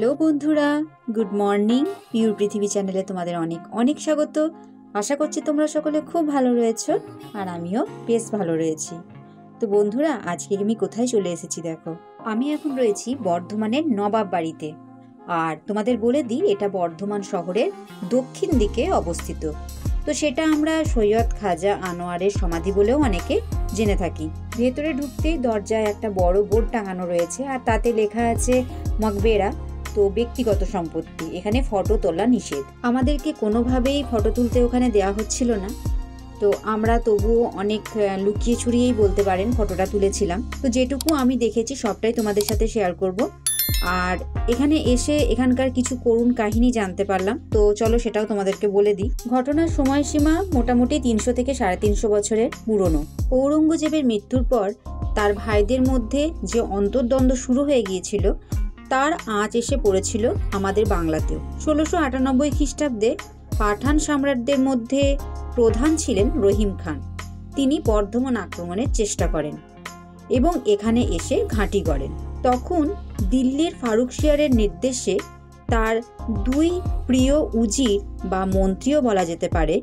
Hello বন্ধুরা, good morning. Pure পৃথিবী চ্যানেলে তোমাদের অনেক অনেক স্বাগত। আশা করছি তোমরা সকলে খুব ভালো রয়েছো, আর আমিও বেশ ভালো রয়েছি। তো বন্ধুরা, আজকে আমি কোথায় চলে এসেছি দেখো। আমি এখন রয়েছি বর্ধমানের নবাব বাড়িতে। আর তোমাদের বলে দিই, এটা বর্ধমান শহরের দক্ষিণ দিকে অবস্থিত। তো সেটা আমরা সৈয়দ খাজা আনোয়ারের সমাধি বলেও অনেকে জেনে থাকি। ভেতরে ঢুকতেই দরজায় একটা বড় বোর্ড টাঙানো রয়েছে, আর তাতে লেখা আছে মকবেরা, তো ব্যক্তিগত সম্পত্তি, এখানে ফটো তোলা নিষেধ। আমাদেরকে কোনোভাবেই ফটো তুলতে ওখানে দেওয়া হচ্ছিল না, তো আমরা তবুও অনেক লুকিয়ে ছুড়িয়েই বলতে পারেন ফটোটা তুলেছিলাম। তো যেটুকু আমি দেখেছি সবটাই তোমাদের সাথে শেয়ার করব। আর এখানে এসে এখানকার কিছু করুণ কাহিনী জানতে পারলাম, তো চলো সেটাও তোমাদেরকে বলে দিই। ঘটনার সময়সীমা মোটামুটি 300 থেকে 350 বছরের পুরনো। ঔরঙ্গজেবের মৃত্যুর পর তার ভাইদের মধ্যে যে অন্তর্দ্বন্দ্ব শুরু হয়ে গিয়েছিল, তার আঁচ এসে পড়েছিল আমাদের বাংলাতেও। 1698 খ্রিস্টাব্দে পাঠান সম্রাটদের মধ্যে প্রধান ছিলেন রহিম খান। তিনি বর্ধমান আক্রমণের চেষ্টা করেন এবং এখানে এসে ঘাঁটি গড়েন। তখন দিল্লির ফারুকশিয়ারের নির্দেশে তার দুই প্রিয় উজির বা মন্ত্রীও বলা যেতে পারে,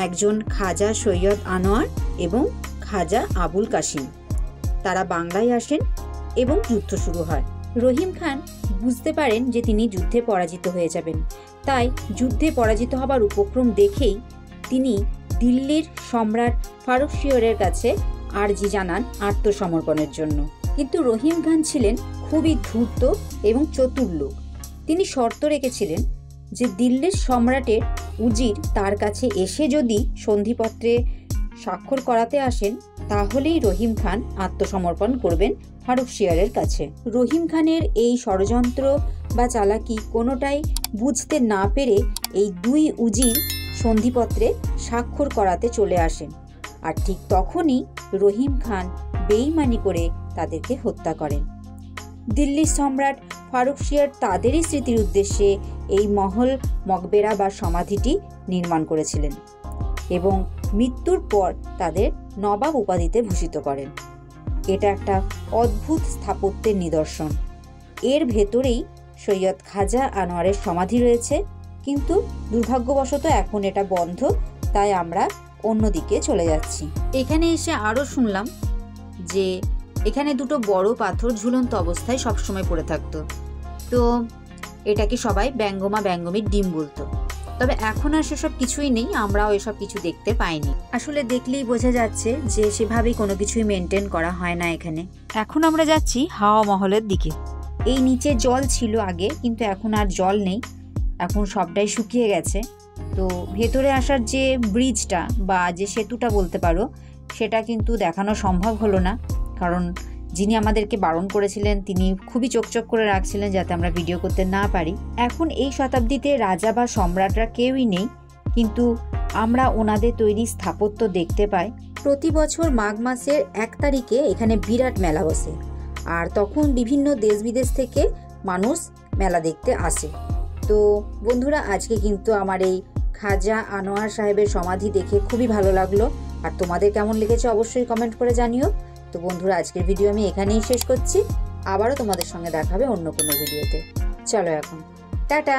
একজন খাজা সৈয়দ আনোয়ার এবং খাজা আবুল কাসিম, তারা বাংলায় আসেন এবং যুদ্ধ শুরু হয়। রহিম খান বুঝতে পারেন যে তিনি যুদ্ধে পরাজিত হয়ে যাবেন, তাই যুদ্ধে পরাজিত হবার উপক্রম দেখেই তিনি দিল্লির সম্রাট ফারুকশিয়ারের কাছে আর্জি জানান আত্মসমর্পণের জন্য। কিন্তু রহিম খান ছিলেন খুবই ধূর্ত এবং চতুর লোক। তিনি শর্ত রেখেছিলেন যে দিল্লির সম্রাটের উজির তার কাছে এসে যদি সন্ধিপত্রে স্বাক্ষর করাতে আসেন, তাহলেই রহিম খান আত্মসমর্পণ করবেন ফারুকশিয়ারের কাছে। রহিম খানের এই ষড়যন্ত্র বা চালাকি কোনোটাই বুঝতে না পেরে এই দুই উজির সন্ধিপত্রে স্বাক্ষর করাতে চলে আসেন, আর ঠিক তখনই রহিম খান বেইমানি করে তাদেরকে হত্যা করেন। দিল্লির সম্রাট ফারুকশিয়ার তাদেরই স্মৃতির উদ্দেশ্যে এই মহল মকবেরা বা সমাধিটি নির্মাণ করেছিলেন এবং মৃত্যুর পর তাদের নবাব উপাধিতে ভূষিত করেন। এটা একটা অদ্ভুত স্থাপত্যের নিদর্শন। এর ভেতরেই সৈয়দ খাজা আনোয়ারের সমাধি রয়েছে, কিন্তু দুর্ভাগ্যবশত এখন এটা বন্ধ, তাই আমরা অন্যদিকে চলে যাচ্ছি। এখানে এসে আরও শুনলাম যে এখানে দুটো বড় পাথর ঝুলন্ত অবস্থায় সবসময় পড়ে থাকতো, তো এটাকে সবাই ব্যঙ্গমা ব্যঙ্গমীর ডিম বলতো। তবে এখন আর সেসব কিছুই নেই, আমরাও এসব কিছু দেখতে পাইনি। আসলে দেখলেই বোঝা যাচ্ছে যে সেভাবেই কোনো কিছুই মেনটেন করা হয় না এখানে। এখন আমরা যাচ্ছি হাওয়া মহলের দিকে। এই নিচে জল ছিল আগে, কিন্তু এখন আর জল নেই, এখন সবটাই শুকিয়ে গেছে। তো ভেতরে আসার যে ব্রিজটা বা যে সেতুটা বলতে পারো, সেটা কিন্তু দেখানো সম্ভব হলো না, কারণ যিনি আমাদেরকে বারণ করেছিলেন তিনি খুবই চোখচোখ করে রাখছিলেন যাতে আমরা ভিডিও করতে না পারি। এখন এই শতাব্দীতে রাজা বা সম্রাটরা কেউই নেই, কিন্তু আমরা ওনাদের তৈরি স্থাপত্য দেখতে পাই। প্রতি বছর মাঘ মাসের 1 তারিখে এখানে বিরাট মেলা বসে, আর তখন বিভিন্ন দেশ বিদেশ থেকে মানুষ মেলা দেখতে আসে। তো বন্ধুরা, আজকে কিন্তু আমার এই খাজা আনোয়ার সাহেবের সমাধি দেখে খুবই ভালো লাগলো, আর তোমাদের কেমন লেগেছে অবশ্যই কমেন্ট করে জানিও। তো বন্ধুরা, আজকের ভিডিও আমি এখানেই শেষ করছি। আবারও তোমাদের সঙ্গে দেখা হবে অন্য কোনো ভিডিওতে। চলো এখন টাটা।